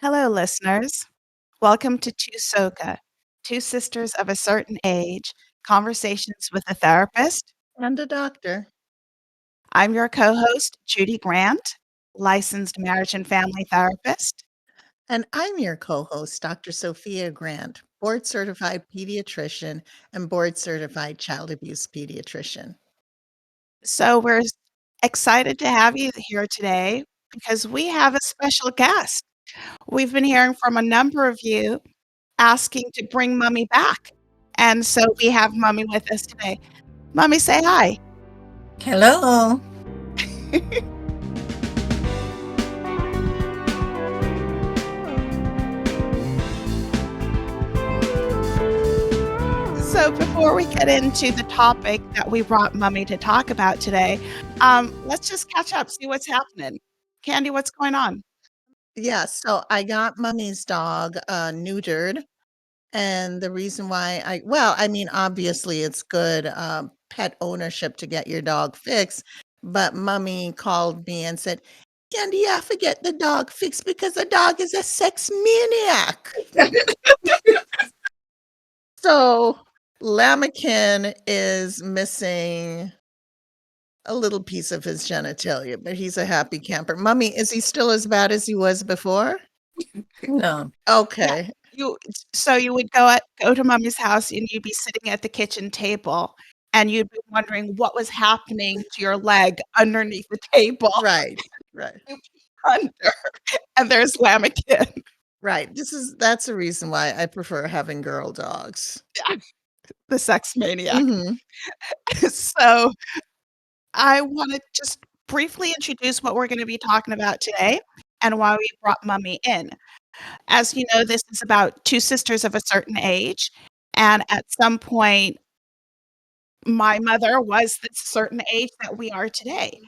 Hello, listeners. Welcome to Two Two Sisters of a Certain Age, Conversations with a Therapist. And a doctor. I'm your co-host, Judy Grant, licensed marriage and family therapist. And I'm your co-host, Dr. Sophia Grant, board certified pediatrician and board certified child abuse pediatrician. So we're excited to have you here today because we have a special guest. We've been hearing from a number of you asking to bring Mummy back. And so we have Mummy with us today. Mummy, say hi. Hello. So before we get into the topic that we brought Mummy to talk about today, let's just catch up, see what's happening. Candy, what's going on? Yeah, so I got Mummy's dog neutered. And the reason why obviously it's good pet ownership to get your dog fixed. But Mummy called me and said, Candy, I forget the dog fixed because the dog is a sex maniac. So Lammakin is missing a little piece of his genitalia, but he's a happy camper. Mummy, is he still as bad as he was before? No. Okay. You would go to Mummy's house and you'd be sitting at the kitchen table and you'd be wondering what was happening to your leg underneath the table. Right. Under, and there's Lammakin. Right. That's the reason why I prefer having girl dogs. Yeah. The sex maniac. Mhm. So I want to just briefly introduce what we're going to be talking about today and why we brought Mummy in. As you know, this is about two sisters of a certain age. And at some point, my mother was the certain age that we are today.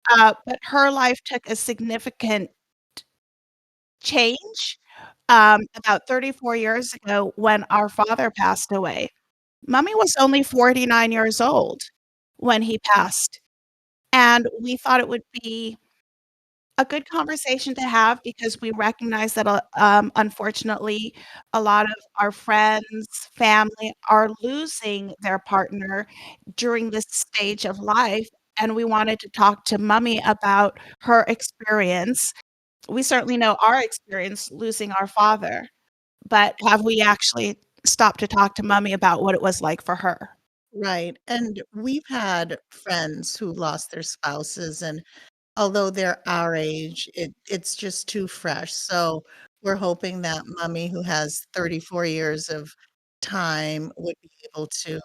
But her life took a significant change about 34 years ago when our father passed away. Mummy was only 49 years old when he passed. And we thought it would be a good conversation to have because we recognize that, unfortunately, a lot of our friends, family are losing their partner during this stage of life, and we wanted to talk to Mummy about her experience. We certainly know our experience losing our father, but have we actually stopped to talk to Mummy about what it was like for her? Right. And we've had friends who lost their spouses, and although they're our age, it's just too fresh. So we're hoping that Mummy, who has 34 years of time, would be able to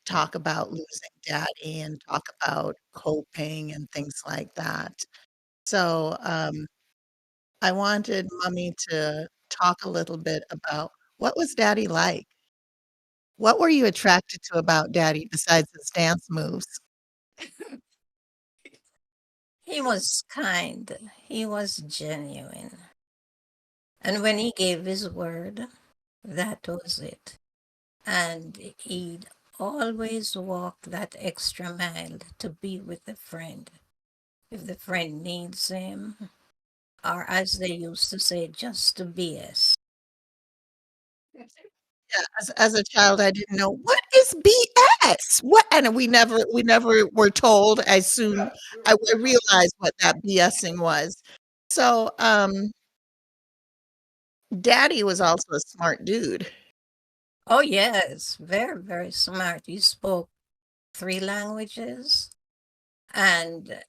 talk about losing Daddy and talk about coping and things like that. So I wanted Mummy to talk a little bit about what was Daddy like? What were you attracted to about Daddy besides his dance moves? He was kind. He was genuine. And when he gave his word, that was it. And he'd always walk that extra mile to be with a friend. If the friend needs him, or as they used to say, just to BS. Yeah, as a child, I didn't know, "What is BS?" What and we never were told. I realized what that BSing was. So, Daddy was also a smart dude. Oh, yes, very, very smart. He spoke 3 languages. And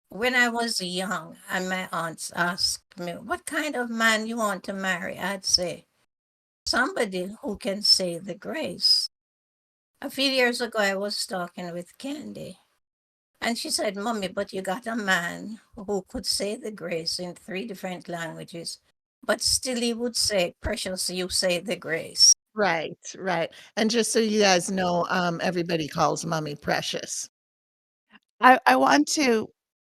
when I was young and my aunts asked me, what kind of man you want to marry? I'd say, somebody who can say the grace. A few years ago, I was talking with Candy, and she said, Mommy, but you got a man who could say the grace in 3 different languages, but still he would say, Precious, you say the grace. Right, right. And just so you guys know, everybody calls Mommy Precious. I want to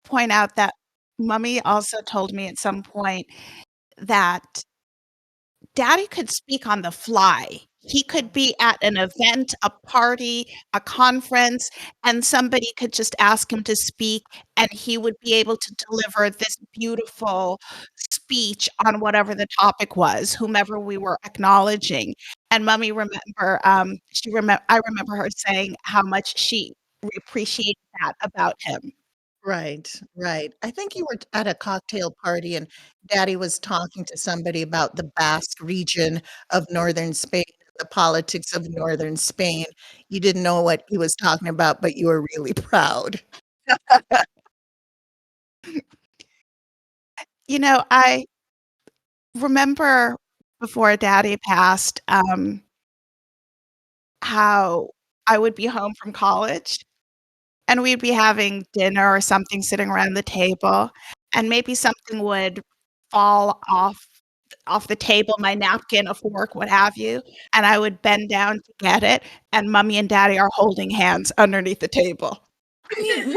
point out that Mummy also told me at some point that Daddy could speak on the fly. he could be at an event, a party, a conference, and somebody could just ask him to speak, and he would be able to deliver this beautiful speech on whatever the topic was, whomever we were acknowledging. And Mummy remember, I remember her saying how much she appreciated that about him. Right, right. I think you were at a cocktail party and daddy was talking to somebody about the Basque region of northern Spain, the politics of northern Spain. You didn't know what he was talking about, but you were really proud. I remember before Daddy passed, how I would be home from college, and we'd be having dinner or something sitting around the table, and maybe something would fall off the table, my napkin, a fork, what have you, and I would bend down to get it, and Mummy and Daddy are holding hands underneath the table. I mean,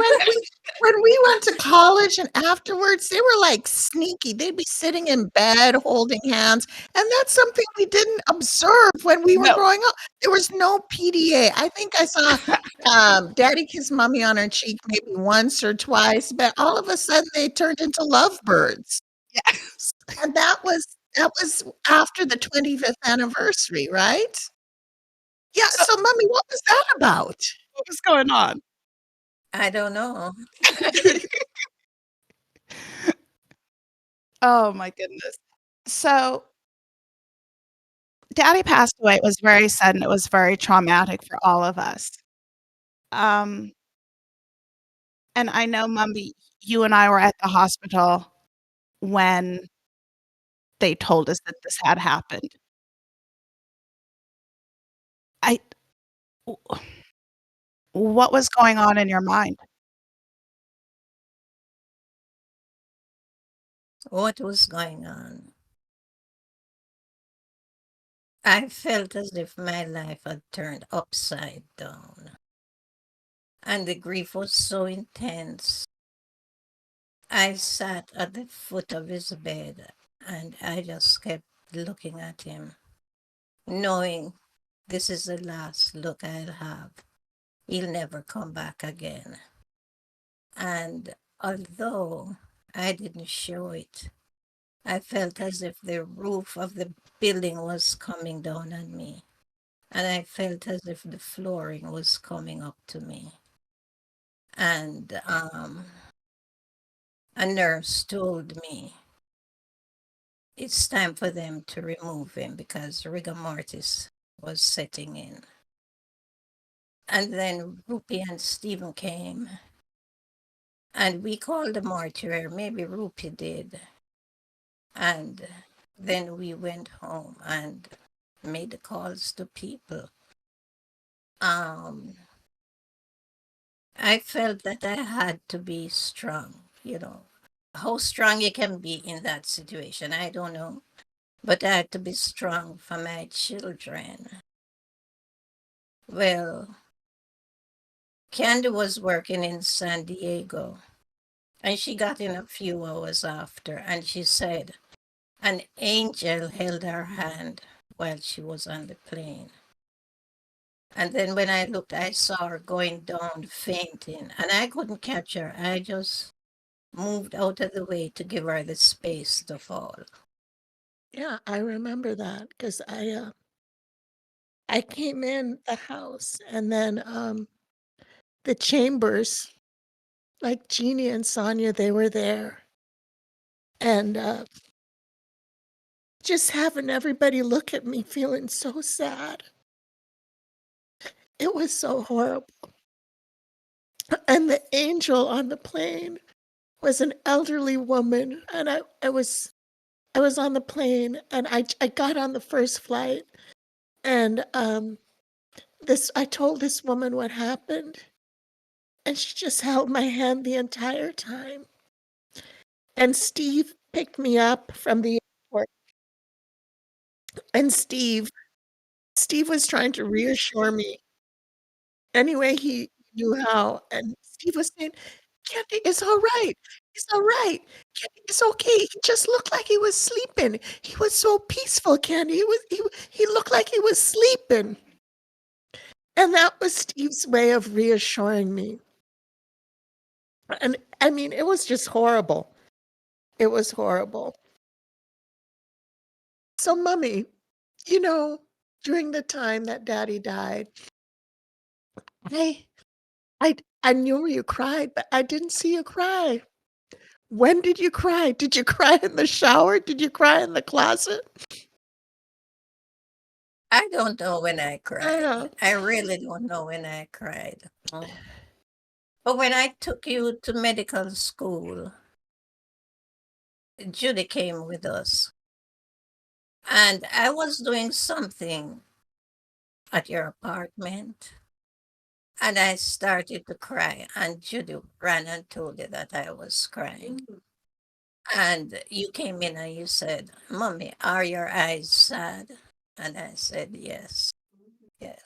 when we went to college and afterwards, they were, like, sneaky. They'd be sitting in bed holding hands, and that's something we didn't observe when we were No. growing up. There was no PDA. I think I saw, daddy kiss mommy on her cheek maybe once or twice, but all of a sudden they turned into lovebirds, Yes. and that was after the 25th anniversary, right? Yeah, So, so mommy, what was that about? what was going on? I don't know. Oh my goodness. So, Daddy passed away, it was very sudden, it was very traumatic for all of us. Um, and I know, Mummy, you and I were at the hospital when they told us that this had happened. I w What was going on in your mind? What was going on? I felt as if my life had turned upside down. And the grief was so intense. I sat at the foot of his bed and I just kept looking at him, knowing this is the last look I'll have. He'll never come back again. And although I didn't show it, I felt as if the roof of the building was coming down on me. And I felt as if the flooring was coming up to me. And a nurse told me it's time for them to remove him because rigor mortis was setting in. And then Rupi and Stephen came, and we called the mortuary, maybe Rupi did. And then we went home and made the calls to people. Um, I felt that I had to be strong, How strong you can be in that situation, I don't know. But I had to be strong for my children. Well, Candy was working in San Diego, and she got in a few hours after, and she said an angel held her hand while she was on the plane. And then when I looked, I saw her going down fainting, and I couldn't catch her. I just moved out of the way to give her the space to fall. Yeah, I remember that because I came in the house and then, the Chambers, like Jeannie and Sonia, they were there, and, just having everybody look at me feeling so sad. It was so horrible, and the angel on the plane was an elderly woman, and I was on the plane, and I got on the first flight, and, this I told this woman what happened, and she just held my hand the entire time. And Steve picked me up from the airport, and Steve was trying to reassure me any way he knew how, and Steve was saying, "Candy, it's all right. He's all right. Candy, it's okay. He just looked like he was sleeping. He was so peaceful, Candy. He looked like he was sleeping." And that was Steve's way of reassuring me. And I mean, it was just horrible. It was horrible. So, Mummy, you know, during the time that Daddy died, I I knew you cried, but I didn't see you cry. When did you cry? Did you cry in the shower? Did you cry in the closet? I don't know when I cried. Uh, I really don't know when I cried. But when I took you to medical school, Judy came with us. And I was doing something at your apartment. And I started to cry. And Judy ran and told you that I was crying. And you came in and you said, "Mommy, are your eyes sad?" And I said, "Yes, yes."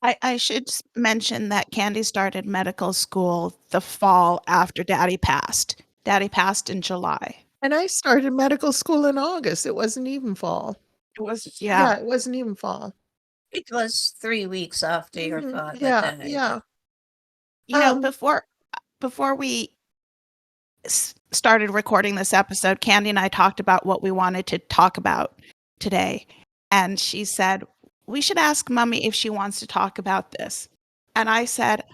I should mention that Candy started medical school the fall after Daddy passed. Daddy passed in July. and I started medical school in August. It wasn't even fall. It was, Yeah, yeah. it wasn't even fall. It was 3 weeks after your father Yeah, died. yeah. You know, Um, before we started recording this episode, Candy and I talked about what we wanted to talk about today. And she said, "We should ask Mummy if she wants to talk about this." And I said,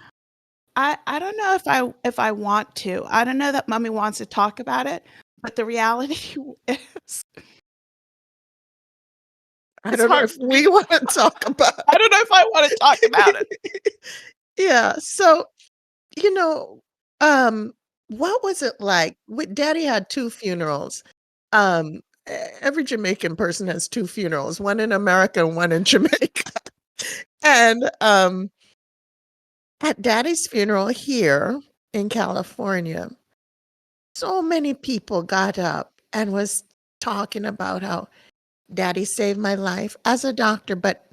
I don't know if I want to. I don't know that Mummy wants to talk about it, but the reality is I it's don't know hard if for me. we wanna talk about I don't know if I want to talk about it. Yeah, so, you know, what was it like? Daddy had 2 funerals. Every Jamaican person has 2 funerals, one in America and one in Jamaica. And, at Daddy's funeral here in California, so many people got up and was talking about how Daddy saved my life as a doctor, but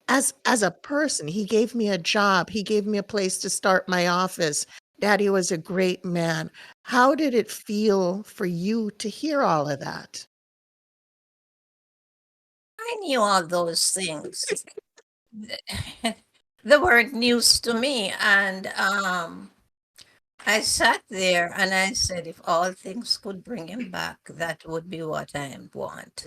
as a person, he gave me a job, he gave me a place to start my office. Daddy was a great man. How did it feel for you to hear all of that? I knew all those things. They weren't news to me. And I sat there and I said, if all things could bring him back, that would be what I want.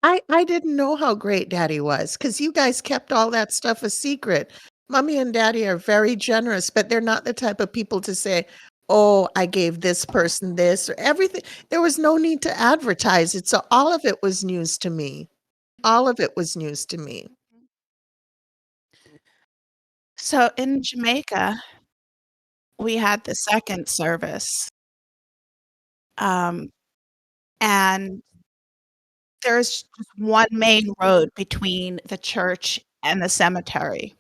I didn't know how great Daddy was because you guys kept all that stuff a secret. Mommy and Daddy are very generous, but they're not the type of people to say, "Oh, I gave this person this," or everything. There was no need to advertise it, so all of it was news to me. All of it was news to me. So in Jamaica, we had the second service. Um, and there's just one main road between the church and the cemetery.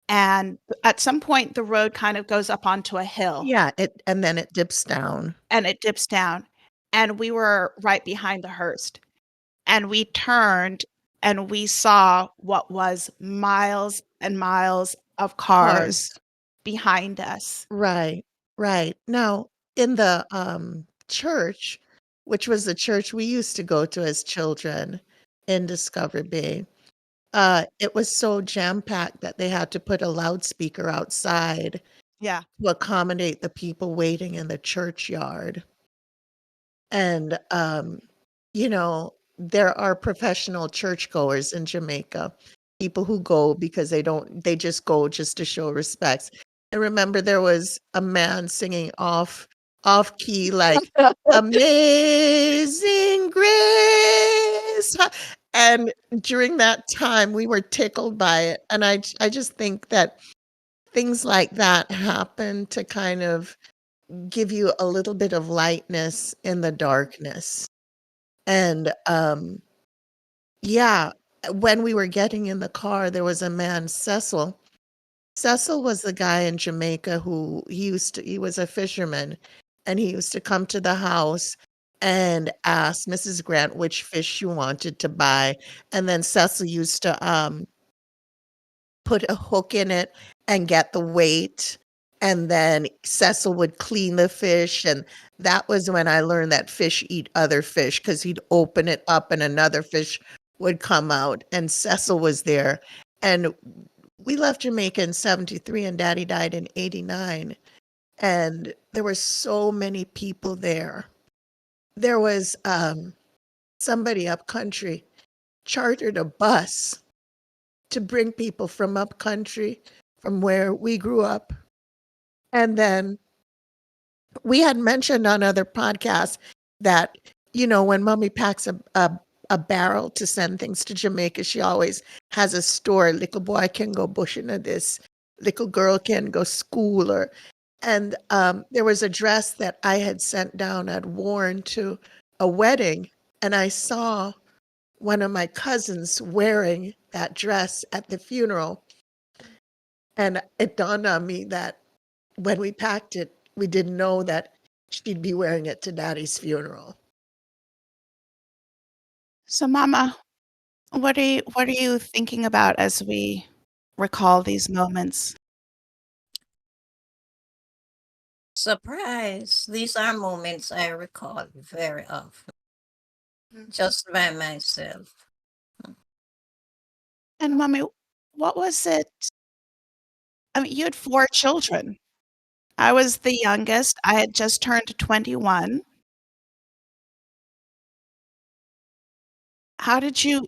And at some point, the road kind of goes up onto a hill Yeah, and then it dips down. and it dips down. And we were right behind the hearse. And we turned and we saw what was miles and miles of cars Cars. behind us. Right, right. Now, in the, church, which was the church we used to go to as children in Discovery Bay, it was so jam-packed that they had to put a loudspeaker outside Yeah. to accommodate the people waiting in the churchyard. And, you know, there are professional churchgoers in Jamaica, people who go because they just go just to show respects. I remember there was a man singing off key, like, "Amazing Grace," and during that time, we were tickled by it, and I just think that things like that happen to kind of give you a little bit of lightness in the darkness. And, yeah, when we were getting in the car, there was a man, Cecil. Cecil was the guy in Jamaica who he was a fisherman, and he used to come to the house and ask Mrs. Grant which fish she wanted to buy, and then Cecil used to, put a hook in it and get the weight And then Cecil would clean the fish, and that was when I learned that fish eat other fish, because 'cause he'd open it up and another fish would come out, and Cecil was there, and we left Jamaica in '73 and Daddy died in '89, and there were so many people there. There was, somebody up country chartered a bus to bring people from up country, from where we grew up, and then we had mentioned on other podcasts that, when mommy packs a barrel to send things to Jamaica, she always has a store. Little boy can go bushing of this, little girl can go school, and there was a dress that I had sent down, I'd worn to a wedding, and I saw one of my cousins wearing that dress at the funeral. And it dawned on me that when we packed it, we didn't know that she'd be wearing it to Daddy's funeral. So, Mama, what are you thinking about as we recall these moments? Surprise. These are moments I recall very often, just by myself. And Mommy, what was it? I mean, you had 4 children. I was the youngest. I had just turned 21. How did you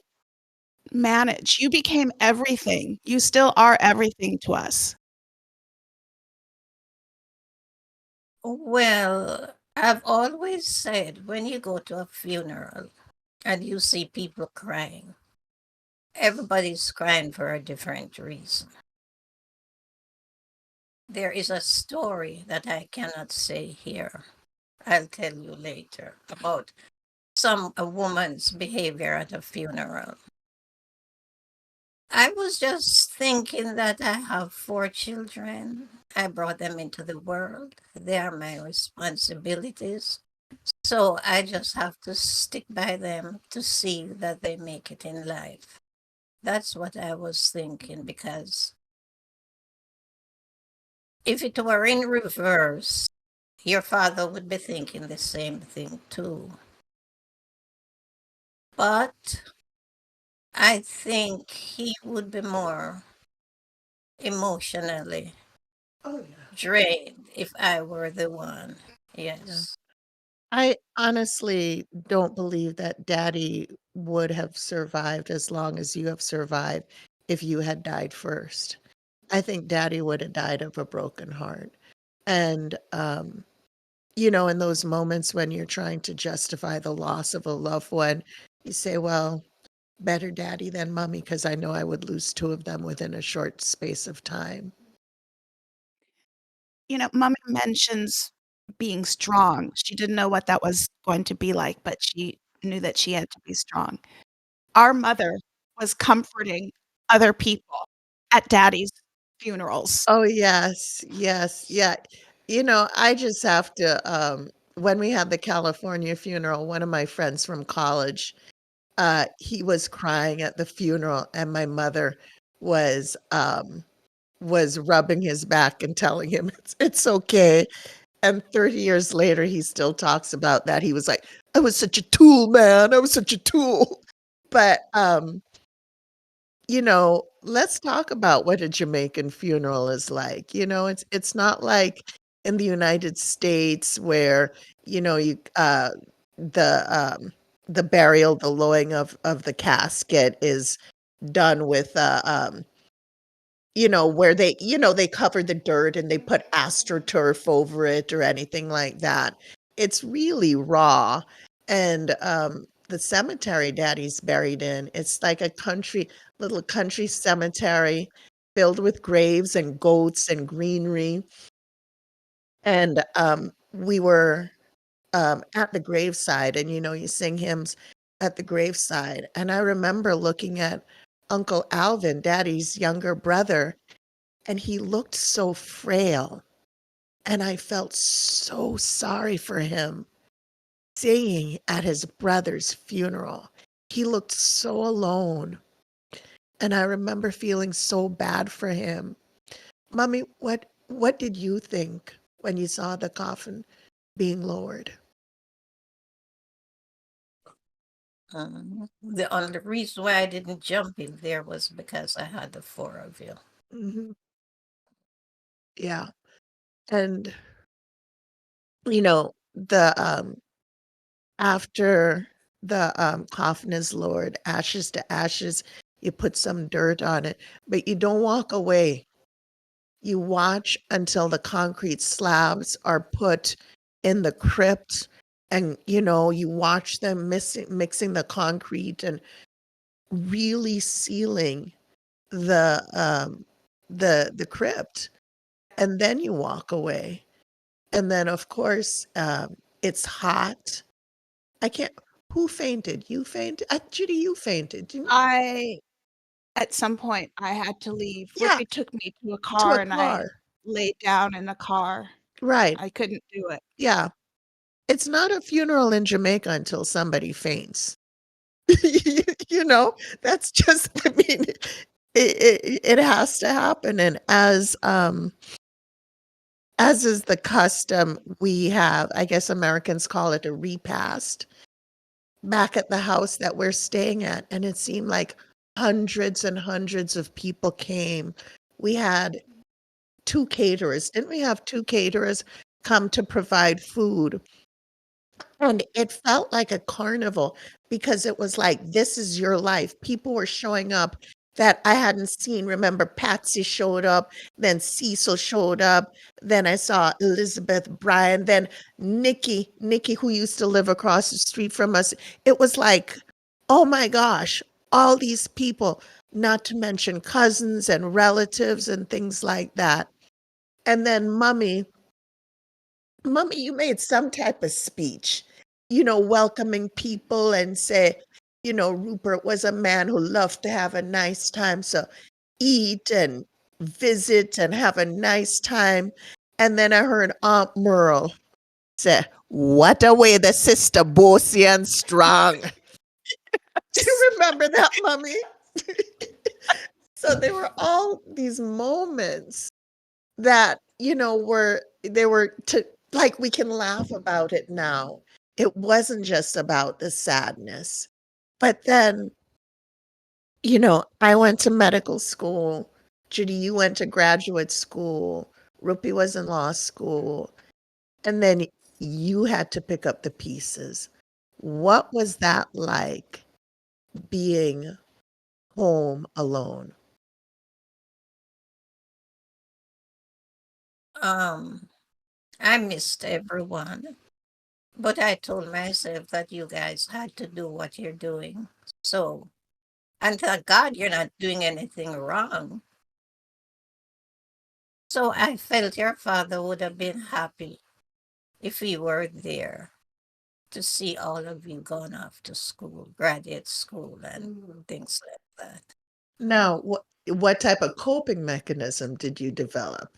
manage? You became everything. You still are everything to us. Well, I've always said when you go to a funeral and you see people crying, everybody's crying for a different reason. There is a story that I cannot say here. I'll tell you later about a woman's behavior at a funeral. I was just thinking that I have 4 children. I brought them into the world. They are my responsibilities. So I just have to stick by them to see that they make it in life. That's what I was thinking, because if it were in reverse, your father would be thinking the same thing too. But I think he would be more emotionally Oh, yeah. drained if I were the one. Yeah. Yes. I honestly don't believe that Daddy would have survived as long as you have survived if you had died first. I think Daddy would have died of a broken heart. And, in those moments when you're trying to justify the loss of a loved one, you say, well, better Daddy than Mommy, because I know I would lose 2 of them within a short space of time. Mommy mentions being strong. She didn't know what that was going to be like, but she knew that she had to be strong. Our mother was comforting other people at Daddy's funerals. Oh, yes, yes, yeah. I just have to, when we had the California funeral, one of my friends from college, he was crying at the funeral, and my mother was, was rubbing his back and telling him it's okay. And 30 years later, he still talks about that. He was like, "I was such a tool, man. I was such a tool." But, let's talk about what a Jamaican funeral is like. It's not like in the United States where, you the the burial, the lowering of the casket is done with where they cover the dirt and they put astroturf over it or anything like that. It's really raw. And the cemetery Daddy's buried in, it's like a little country cemetery filled with graves and goats and greenery. And we were at the graveside, and you sing hymns at the graveside. And I remember looking at Uncle Alvin, Daddy's younger brother, and he looked so frail, and I felt so sorry for him singing at his brother's funeral. He looked so alone, and I remember feeling so bad for him. Mommy, What did you think when you saw the coffin being lowered? The only reason why I didn't jump in there was because I had the four of you. Mhm. Yeah, and, you know, after the, coffin is lowered, ashes to ashes, you put some dirt on it, but you don't walk away. You watch until the concrete slabs are put in the crypt and, you watch them mixing the concrete and really sealing the crypt, and then you walk away. And then, of course, it's hot. I can't Who fainted? You fainted? Judy, you fainted, didn't I At some point, I had to leave. Yeah, Rippy took me to a to car, a and I car. laid down in the car. Right. I couldn't do it. Yeah. It's not a funeral in Jamaica until somebody faints. You know, that's just I mean, it has to happen, and as is the custom, we have, I guess Americans call it a repast, back at the house that we're staying at, and it seemed like hundreds and hundreds of people came. We had 2 caterers. Didn't we have 2 caterers come to provide food? And it felt like a carnival because it was like, this is your life. People were showing up that I hadn't seen. Remember, Patsy showed up, then Cecil showed up, then I saw Elizabeth Bryan, then Nikki, who used to live across the street from us. It was like, oh my gosh, all these people, not to mention cousins and relatives and things like that. And then Mummy, you made some type of speech, welcoming people and say, Rupert was a man who loved to have a nice time. So eat and visit and have a nice time. And then I heard Aunt Merle say, what a way the sister bossy and strong. Do you remember that, Mummy? So there were all these moments that, they were to like, we can laugh about it now. It wasn't just about the sadness. But then, I went to medical school. Judy, you went to graduate school. Rupi was in law school. And then you had to pick up the pieces. What was that like being home alone? Um, I missed everyone, but I told myself that you guys had to do what you're doing. So, and thank God you're not doing anything wrong. So I felt your father would have been happy if he were there to see all of you gone off to school, graduate school, and things like that. Now, what type of coping mechanism did you develop?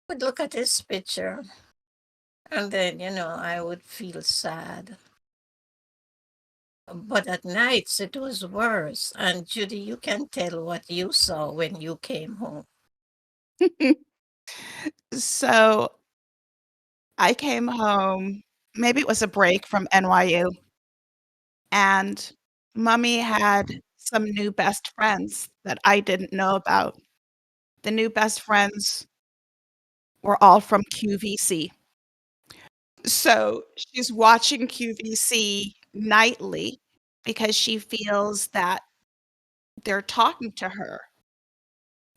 Would look at his picture, and then, I would feel sad. But at nights it was worse. And Judy, you can tell what you saw when you came home. So, I came home, maybe it was a break from NYU, and Mummy had some new best friends that I didn't know about. The new best friends were all from QVC. So, she's watching QVC nightly because she feels that they're talking to her,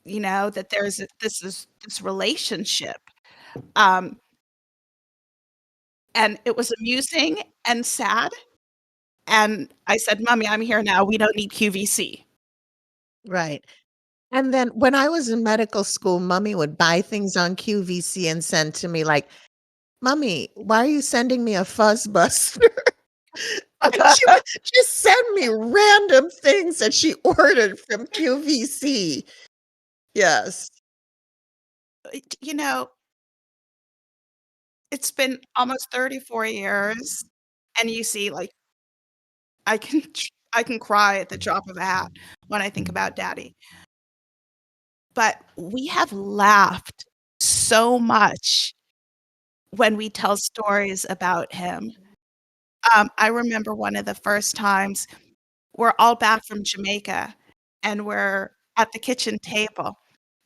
that there's this relationship. Um, and it was amusing and sad, and I said, "Mommy, I'm here now, we don't need QVC." Right. And then when I was in medical school, Mummy would buy things on QVC and send to me like, "Mummy, why are you sending me a fuzzbuster?" She would just send me random things that she ordered from QVC. Yes. You know, it's been almost 34 years, and you see, like, I can cry at the drop of a hat when I think about daddy. but we have laughed so much when we tell stories about him. I remember one of the first times we're all back from Jamaica, and we're at the kitchen table,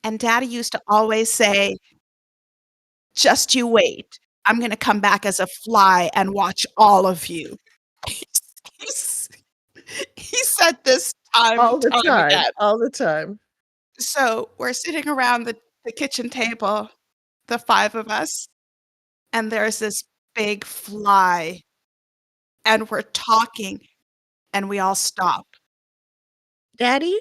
and Daddy used to always say, "Just you wait. I'm gonna come back as a fly and watch all of you." He's he said this time All and the time time, again. all the time. So, we're sitting around the kitchen table, the 5 of us, and there's this big fly, and we're talking, and we all stop. Daddy?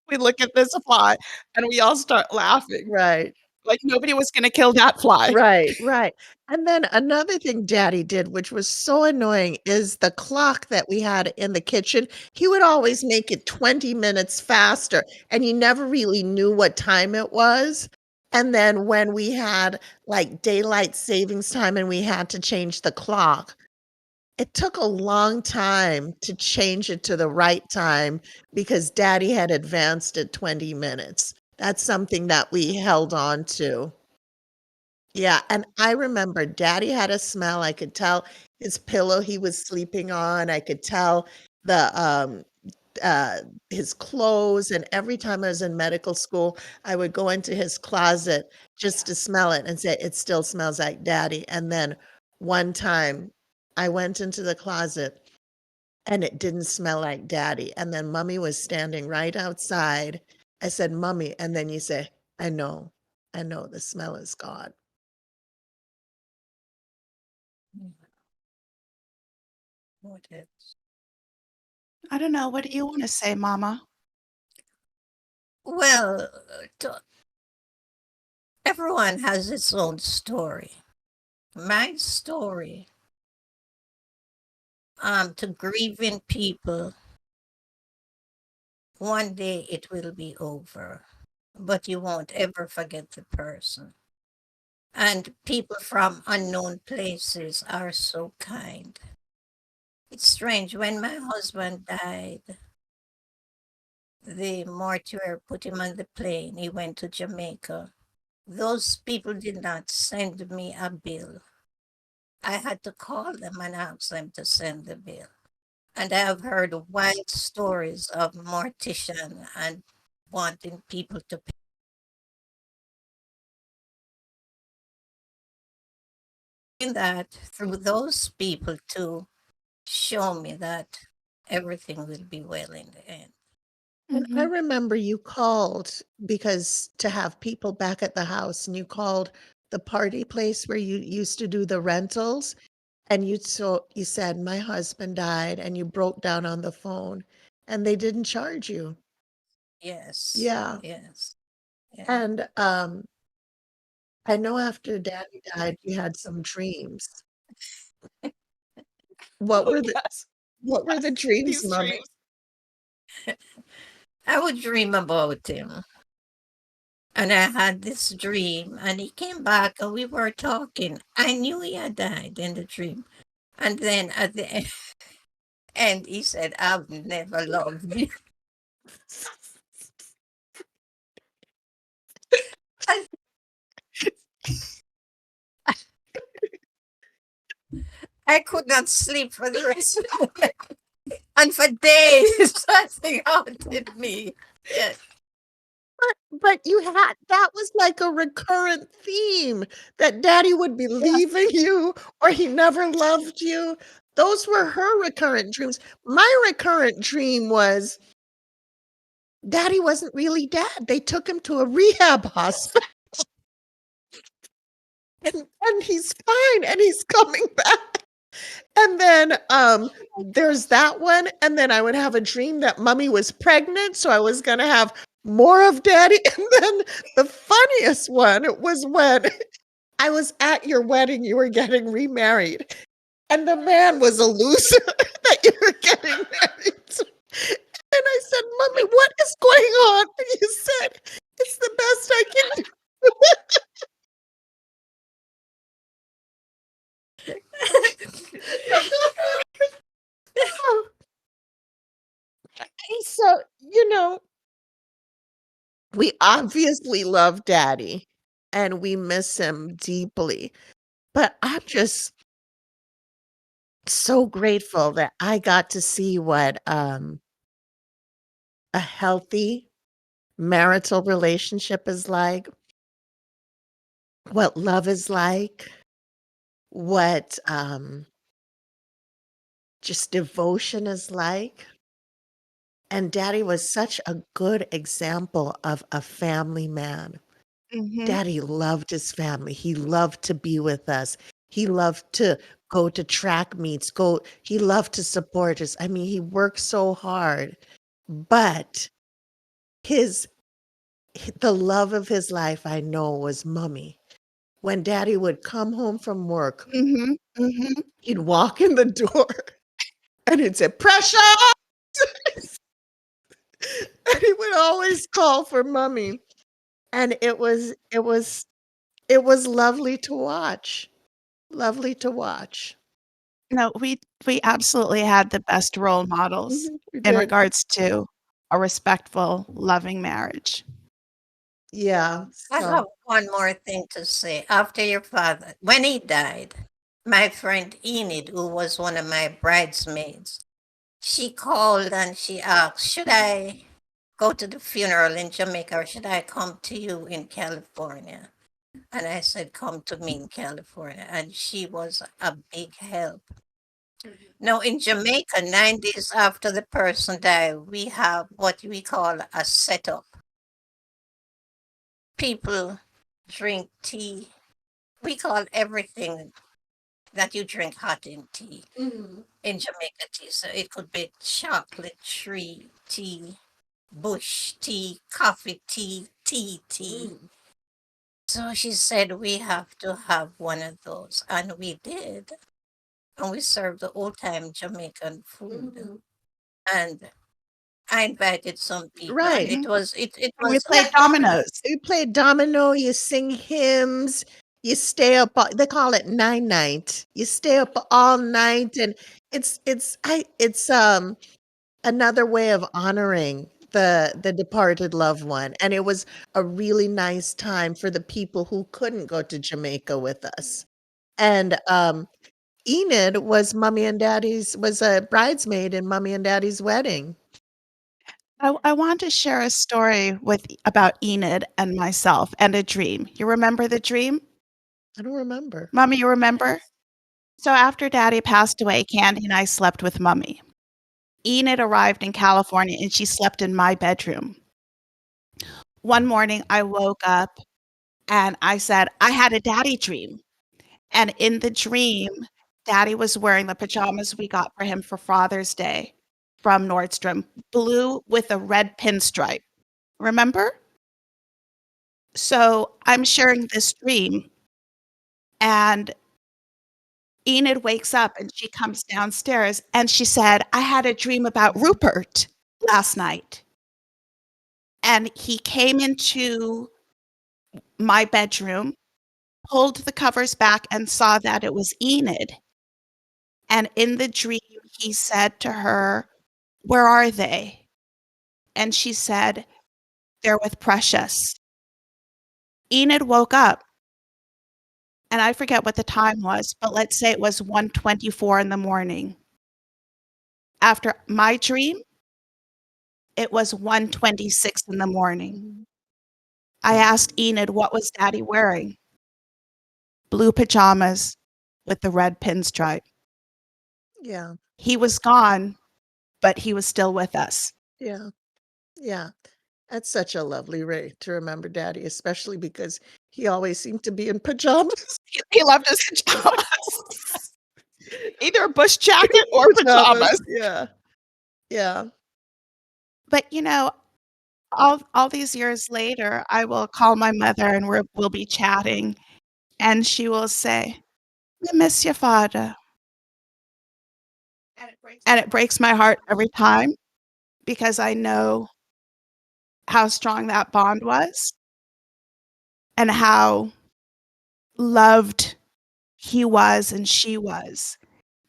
We look at this fly, and we all start laughing, Right. like nobody was gonna kill that fly. Right, right. And then another thing Daddy did, which was so annoying, is the clock that we had in the kitchen, he would always make it 20 minutes faster, and you never really knew what time it was. And then when we had, like, daylight savings time and we had to change the clock, it took a long time to change it to the right time because Daddy had advanced it 20 minutes. That's something that we held on to. Yeah, and I remember Daddy had a smell, I could tell his pillow he was sleeping on, I could tell the, uh, his clothes, and every time I was in medical school, I would go into his closet just to smell it and say, "It still smells like Daddy," and then one time, I went into the closet and it didn't smell like Daddy, and then Mummy was standing right outside. I said, "Mummy," and then you say, I know, the smell is gone." Mm, what else? I don't know, what do you wanna say, mama? Well, everyone has its own story. My story, to grieving people, one day it will be over, but you won't ever forget the person. And people from unknown places are so kind. It's strange. When my husband died, the mortuary put him on the plane. He went to Jamaica. Those people did not send me a bill. I had to call them and ask them to send the bill. And I have heard wild stories of mortician and wanting people to pay that through those people to show me that everything will be well in the end. And I Mhm. remember you called because to have people back at the house, and you called the party place where you used to do the rentals, and you said, "My husband died," and you broke down on the phone, and they didn't charge you. Yes, Yeah, yes, yeah. and, I know after Daddy died, you had some dreams. What Oh, were yes, what were the yes, dreams, these mommy? dreams. I would dream about him. And I had this dream, and he came back, and we were talking. I knew he had died in the dream. And then at the end, he said, I've never loved you. I, I could not sleep for the rest of the night. And for days, something haunted me. Yes. But you had that was like a recurrent theme that Daddy would be Yeah. leaving you or he never loved you. Those were her recurrent dreams. My recurrent dream was Daddy wasn't really dead. They took him to a rehab hospital and he's fine and he's coming back. And then, there's that one, and then I would have a dream that Mummy was pregnant, so I was gonna have more of Daddy, and then the funniest one was when I was at your wedding, you were getting remarried, and the man was a loser that you were getting married to. And I said, "Mommy, what is going on?" And you said, "It's the best I can do." So, we obviously love daddy and we miss him deeply, but I'm just so grateful that I got to see what, a healthy marital relationship is like, what love is like, what, just devotion is like, and daddy was such a good example of a family man. Mhm. Daddy loved his family. He loved to be with us. He loved to go to track meets, he loved to support us. I mean, he worked so hard, but his the love of his life, I know, was mommy. When daddy would come home from work, Mhm. Mhm. he'd walk in the door and he'd say, "Precious!" And he would always call for mommy. And it was lovely to watch. Lovely to watch. No, we absolutely had the best role models We in did. regards to a respectful, loving marriage. Yeah, I so have one more thing to say. After your father, when he died, my friend Enid, who was one of my bridesmaids, she called and she asked, should I go to the funeral in Jamaica or should I come to you in California? And I said, come to me in California. And she was a big help. Now, in Jamaica, 9 days after the person died, we have what we call a setup. People drink tea. We call everything that you drink hot in tea in Jamaica tea. So it could be chocolate tree tea, bush tea, coffee tea, tea. So she said we have to have one of those. And we did. And we served the old time Jamaican food. And I invited some people and right. it Mhm. was it And we was played dominoes. You play domino, you sing hymns, you stay up they call it nine night. You stay up all night and it's another way of honoring the departed loved one, and it was a really nice time for the people who couldn't go to Jamaica with us. And, Enid was a bridesmaid in mommy and daddy's wedding. I want to share a story with about Enid and myself and a dream. You remember the dream? I don't remember. Mommy, you remember? So after Daddy passed away, Candy and I slept with Mummy. Enid arrived in California and she slept in my bedroom. One morning, I woke up and I said, I had a daddy dream. And in the dream, Daddy was wearing the pajamas we got for him for Father's Day from Nordstrom, blue with a red pinstripe. Remember? So I'm sharing this dream, and Enid wakes up and she comes downstairs and she said, I had a dream about Rupert last night. And he came into my bedroom, pulled the covers back, and saw that it was Enid. And in the dream, he said to her, where are they? And she said, they're with Precious. Enid woke up, and I forget what the time was, but let's say it was 1:24 in the morning. After my dream, it was 1:26 in the morning. Mhm. I asked Enid, what was Daddy wearing? Blue pajamas with the red pinstripe. Yeah, He was gone, but he was still with us. yeah, yeah. That's such a lovely way to remember daddy, especially because he always seemed to be in pajamas. He loved his pajamas, either a bush jacket or Pajamas, pajamas. yeah, yeah. But all these years later, I will call my mother and we'll be chatting, and she will say, "I miss your father," and it breaks my heart every time because I know how strong that bond was and how loved he was and she was.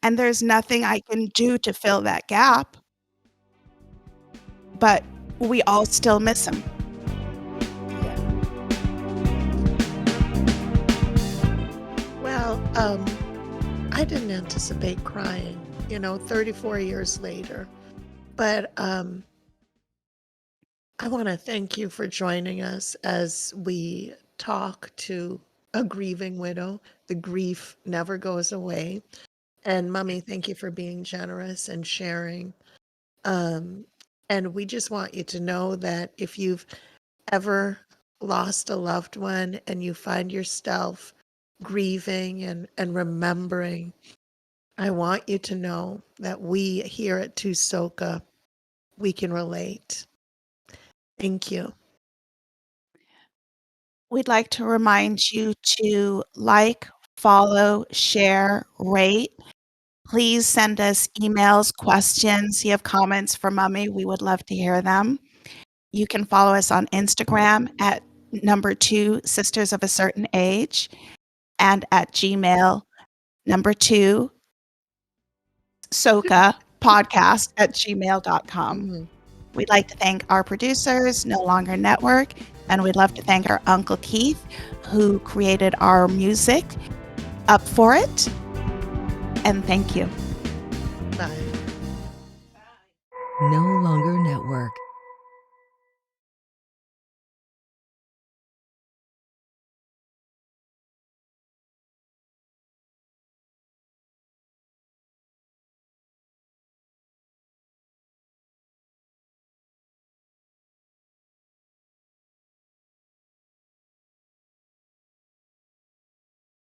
And there's nothing I can do to fill that gap. but we all still miss him. Well, I didn't anticipate crying, 34 years later. But I want to thank you for joining us as we talk to a grieving widow. The grief never goes away. And Mummy, thank you for being generous and sharing. And we just want you to know that if you've ever lost a loved one and you find yourself grieving and remembering, I want you to know that we here at Tusoka, we can relate. Thank you. We'd like to remind you to like, follow, share, rate. Please send us emails, questions. You have comments for Mummy. We would love to hear them. You can follow us on Instagram at number 2 Sisters of a Certain Age and at Gmail number 2 Soka podcast at gmail.com. Mhm. We'd like to thank our producers, No Longer Network, and we'd love to thank our Uncle Keith, who created our music. Up for it. And thank you. Bye. No Longer